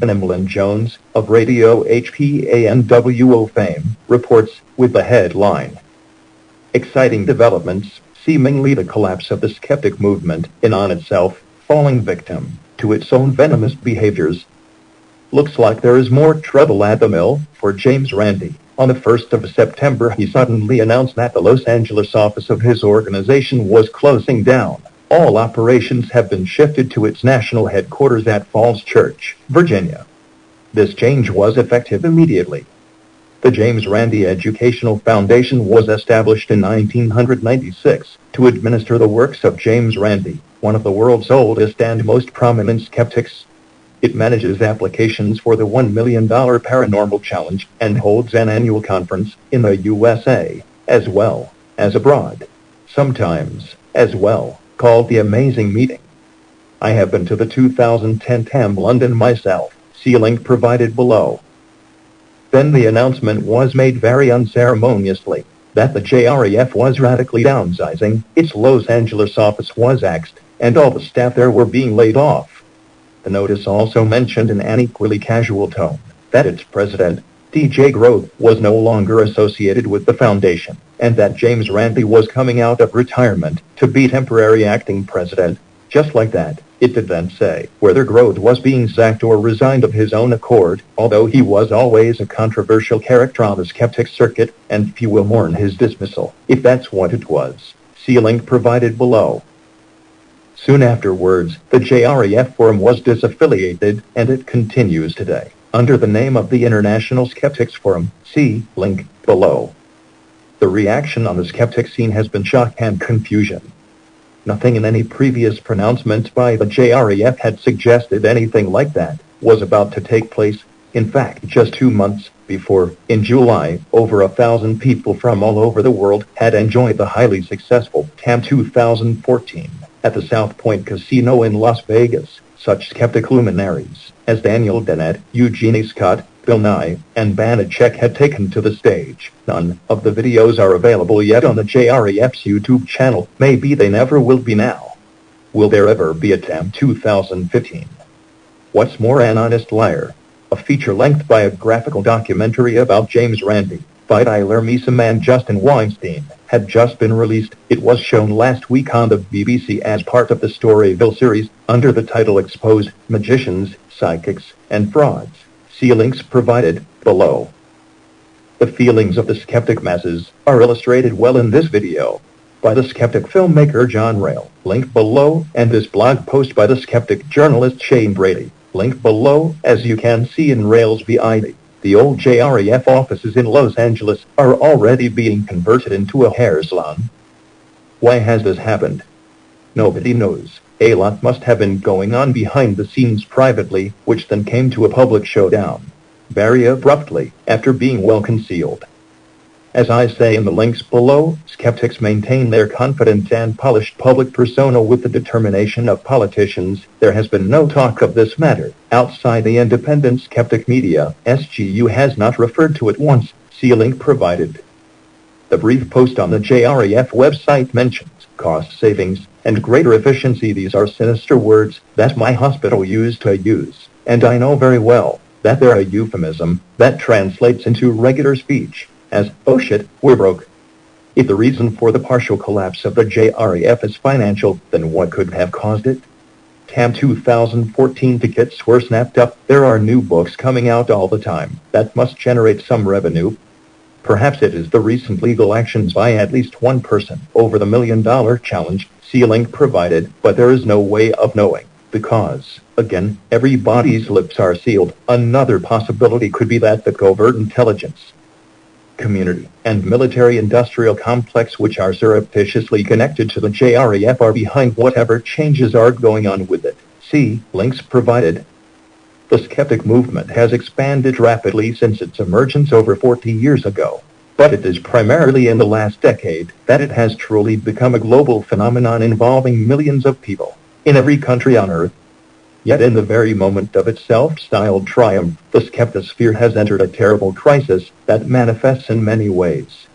Emlyn-Jones, of Radio HPANWO fame, reports, with the headline, "Exciting Developments, Seemingly the Collapse of the Skeptic Movement, in on itself, falling victim to its own venomous behaviors." Looks like there is more trouble at the mill for James Randi. On the 1st of September, he suddenly announced that the Los Angeles office of his organization was closing down. All operations have been shifted to its national headquarters at Falls Church, Virginia. This change was effective immediately. The James Randi Educational Foundation was established in 1996 to administer the works of James Randi, one of the world's oldest and most prominent skeptics. It manages applications for the $1 million Paranormal Challenge and holds an annual conference in the USA, as well as abroad. Sometimes, as well, called the Amazing Meeting. I have been to the 2010 TAM London myself, see link provided below. Then the announcement was made very unceremoniously that the JREF was radically downsizing, its Los Angeles office was axed, and all the staff there were being laid off. The notice also mentioned in an equally casual tone that its president, DJ Growth, was no longer associated with the foundation, and that James Randi was coming out of retirement to be temporary acting president. Just like that, it did then say whether Growth was being sacked or resigned of his own accord, although he was always a controversial character on the skeptic circuit, and few will mourn his dismissal, if that's what it was. See link provided below. Soon afterwards, the JREF forum was disaffiliated, and it continues today, under the name of the International Skeptics Forum. See link below. The reaction on the skeptic scene has been shock and confusion. Nothing in any previous pronouncements by the JREF had suggested anything like that was about to take place. In fact, just 2 months before, in July, over 1,000 people from all over the world had enjoyed the highly successful TAM 2014 at the South Point Casino in Las Vegas. Such skeptic luminaries as Daniel Dennett, Eugenie Scott, Bill Nye, and Banachek had taken to the stage. None of the videos are available yet on the JREF's YouTube channel. Maybe they never will be now. Will there ever be a TAM 2015? What's more, An Honest Liar, a feature-length biographical documentary about James Randi by Tyler Measom and Justin Weinstein, had just been released. It was shown last week on the BBC as part of the Storyville series, under the title Exposed: Magicians, Psychics, and Frauds. See links provided below. The feelings of the skeptic masses are illustrated well in this video by the skeptic filmmaker John Rail, link below, and this blog post by the skeptic journalist Shane Brady, link below. As you can see in Rail's VID, the old JREF offices in Los Angeles are already being converted into a hair salon. Why has this happened? Nobody knows. A lot must have been going on behind the scenes privately, which then came to a public showdown very abruptly, after being well concealed. As I say in the links below, skeptics maintain their confident and polished public persona with the determination of politicians. There has been no talk of this matter outside the independent skeptic media. SGU has not referred to it once. See link provided. The brief post on the JREF website mentions cost savings and greater efficiency. These are sinister words that my hospital used to use, and I know very well that they're a euphemism that translates into regular speech as, "Oh shit, we're broke." If the reason for the partial collapse of the JREF is financial, then what could have caused it? TAM 2014 tickets were snapped up. There are new books coming out all the time. That must generate some revenue. Perhaps it is the recent legal actions by at least one person over the $1 million challenge. See link provided, but there is no way of knowing, because, again, everybody's lips are sealed. Another possibility could be that the covert intelligence community and military-industrial complex, which are surreptitiously connected to the JREF, are behind whatever changes are going on with it. See links provided. The skeptic movement has expanded rapidly since its emergence over 40 years ago, but it is primarily in the last decade that it has truly become a global phenomenon involving millions of people in every country on Earth. Yet in the very moment of its self-styled triumph, the skeptosphere has entered a terrible crisis that manifests in many ways.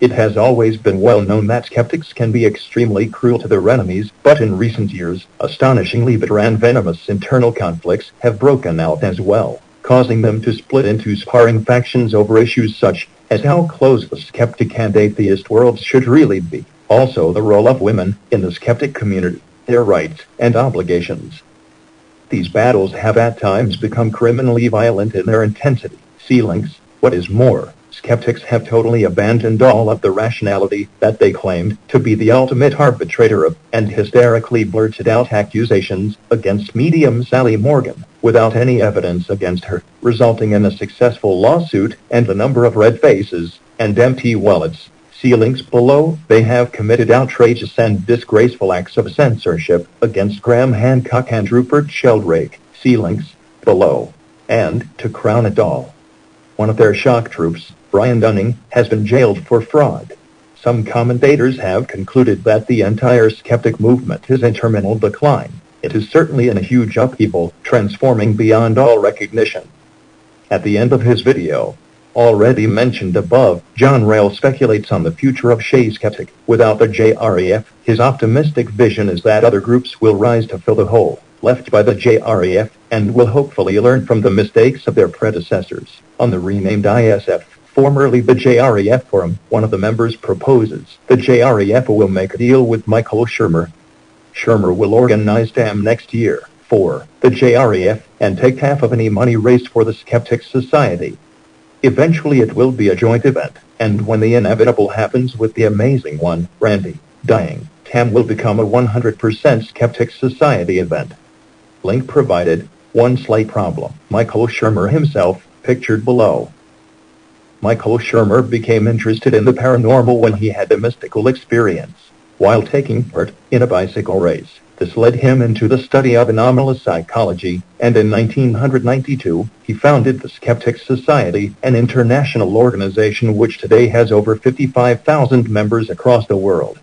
It has always been well known that skeptics can be extremely cruel to their enemies, but in recent years, astonishingly bitter and venomous internal conflicts have broken out as well, causing them to split into sparring factions over issues such as how close the skeptic and atheist worlds should really be, also the role of women in the skeptic community, their rights and obligations. These battles have at times become criminally violent in their intensity. See links. What is more, skeptics have totally abandoned all of the rationality that they claimed to be the ultimate arbitrator of, and hysterically blurted out accusations against medium Sally Morgan, without any evidence against her, resulting in a successful lawsuit and a number of red faces and empty wallets. See links below. They have committed outrageous and disgraceful acts of censorship against Graham Hancock and Rupert Sheldrake. See links below. And, to crown it all, one of their shock troops, Brian Dunning, has been jailed for fraud. Some commentators have concluded that the entire skeptic movement is in terminal decline. It is certainly in a huge upheaval, transforming beyond all recognition. At the end of his video, already mentioned above, John Rail speculates on the future of Shea Skeptic. Without the JREF, his optimistic vision is that other groups will rise to fill the hole left by the JREF, and will hopefully learn from the mistakes of their predecessors. On the renamed ISF, formerly the JREF Forum, one of the members proposes the JREF will make a deal with Michael Shermer. Shermer will organize DAM next year for the JREF and take half of any money raised for the Skeptic Society. Eventually it will be a joint event, and when the inevitable happens with the amazing one, Randy, dying, TAM will become a 100% Skeptic Society event. Link provided. One slight problem. Michael Shermer himself, pictured below. Michael Shermer became interested in the paranormal when he had a mystical experience while taking part in a bicycle race. This led him into the study of anomalous psychology, and in 1992, he founded the Skeptic Society, an international organization which today has over 55,000 members across the world.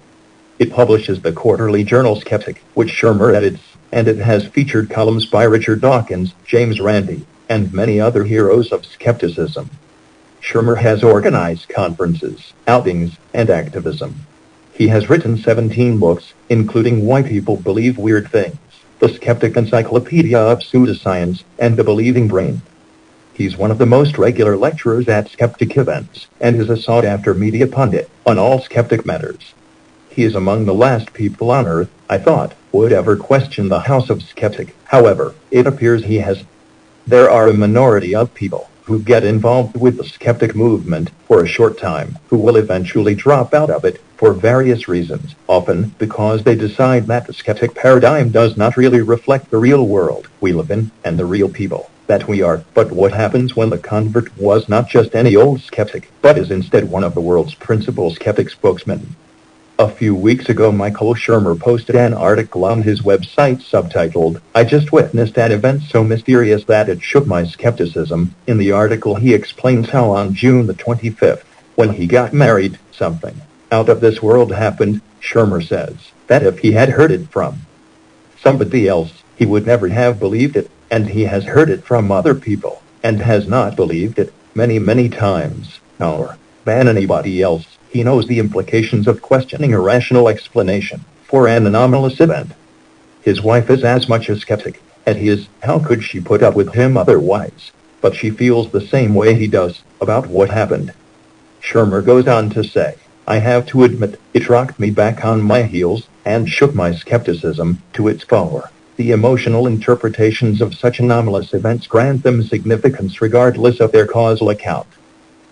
It publishes the quarterly journal Skeptic, which Shermer edits, and it has featured columns by Richard Dawkins, James Randi, and many other heroes of skepticism. Shermer has organized conferences, outings, and activism. He has written 17 books, including Why People Believe Weird Things, The Skeptic Encyclopedia of Pseudoscience, and The Believing Brain. He's one of the most regular lecturers at skeptic events, and is a sought-after media pundit on all skeptic matters. He is among the last people on Earth, I thought, would ever question the House of Skeptic. However, it appears he has. There are a minority of people who get involved with the skeptic movement for a short time, who will eventually drop out of it for various reasons, often because they decide that the skeptic paradigm does not really reflect the real world we live in and the real people that we are. But what happens when the convert was not just any old skeptic, but is instead one of the world's principal skeptic spokesmen? A few weeks ago, Michael Shermer posted an article on his website subtitled, "I just witnessed an event so mysterious that it shook my skepticism." In the article he explains how on June the 25th, when he got married, something out of this world happened. Shermer says that if he had heard it from somebody else, he would never have believed it, and he has heard it from other people, and has not believed it, many times, or than anybody else. He knows the implications of questioning a rational explanation for an anomalous event. His wife is as much a skeptic as he is. How could she put up with him otherwise? But she feels the same way he does about what happened. Shermer goes on to say, "I have to admit, it rocked me back on my heels and shook my skepticism to its core. The emotional interpretations of such anomalous events grant them significance regardless of their causal account.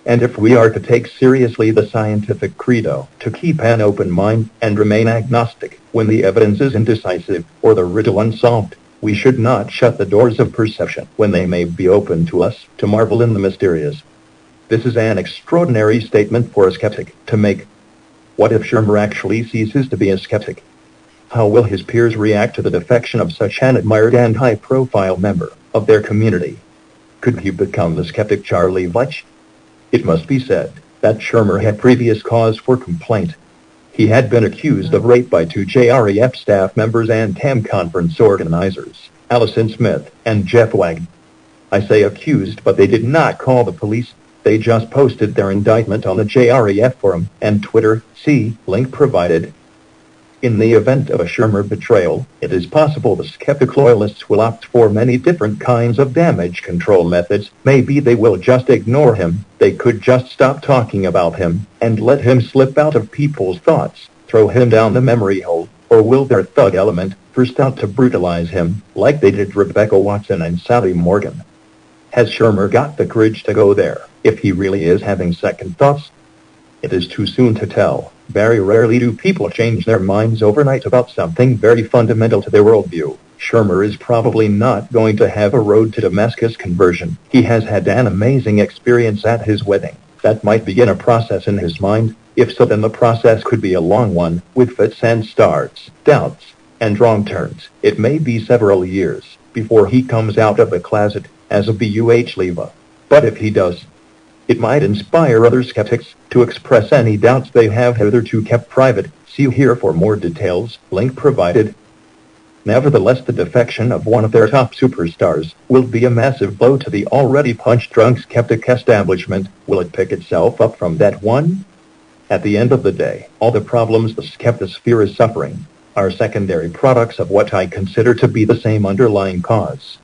And if we are to take seriously the scientific credo, to keep an open mind and remain agnostic when the evidence is indecisive or the riddle unsolved, we should not shut the doors of perception when they may be open to us to marvel in the mysterious." This is an extraordinary statement for a skeptic to make. What if Shermer actually ceases to be a skeptic? How will his peers react to the defection of such an admired and high-profile member of their community? Could he become the skeptic Charlie Butch? It must be said that Shermer had previous cause for complaint. He had been accused of rape by 2 JREF staff members and TAM conference organizers, Allison Smith and Jeff Wagner. I say accused, but they did not call the police. They just posted their indictment on the JREF forum and Twitter, see link provided. In the event of a Shermer betrayal, it is possible the skeptic loyalists will opt for many different kinds of damage control methods. Maybe they will just ignore him, they could just stop talking about him, and let him slip out of people's thoughts, throw him down the memory hole, or will their thug element burst out to brutalize him, like they did Rebecca Watson and Sally Morgan? Has Shermer got the courage to go there, if he really is having second thoughts? It is too soon to tell. Very rarely do people change their minds overnight about something very fundamental to their worldview. Shermer is probably not going to have a road to Damascus conversion. He has had an amazing experience at his wedding. That might begin a process in his mind. If so, then the process could be a long one, with fits and starts, doubts, and wrong turns. It may be several years before he comes out of the closet as a BUH Leva. But if he does, it might inspire other skeptics to express any doubts they have hitherto kept private. See here for more details, link provided. Nevertheless, the defection of one of their top superstars will be a massive blow to the already punch-drunk skeptic establishment. Will it pick itself up from that one? At the end of the day, all the problems the skeptosphere is suffering are secondary products of what I consider to be the same underlying cause.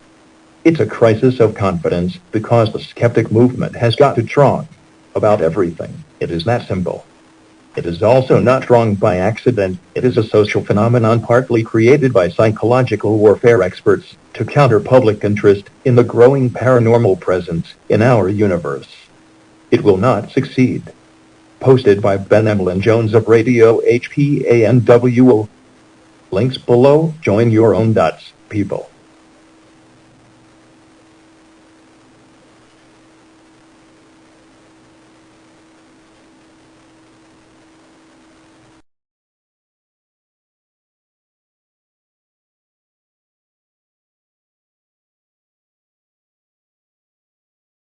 It's a crisis of confidence because the skeptic movement has got it wrong about everything. It is that simple. It is also not wrong by accident. It is a social phenomenon partly created by psychological warfare experts to counter public interest in the growing paranormal presence in our universe. It will not succeed. Posted by Ben Emlyn-Jones of Radio HPANWO. Links below. Join your own dots, people.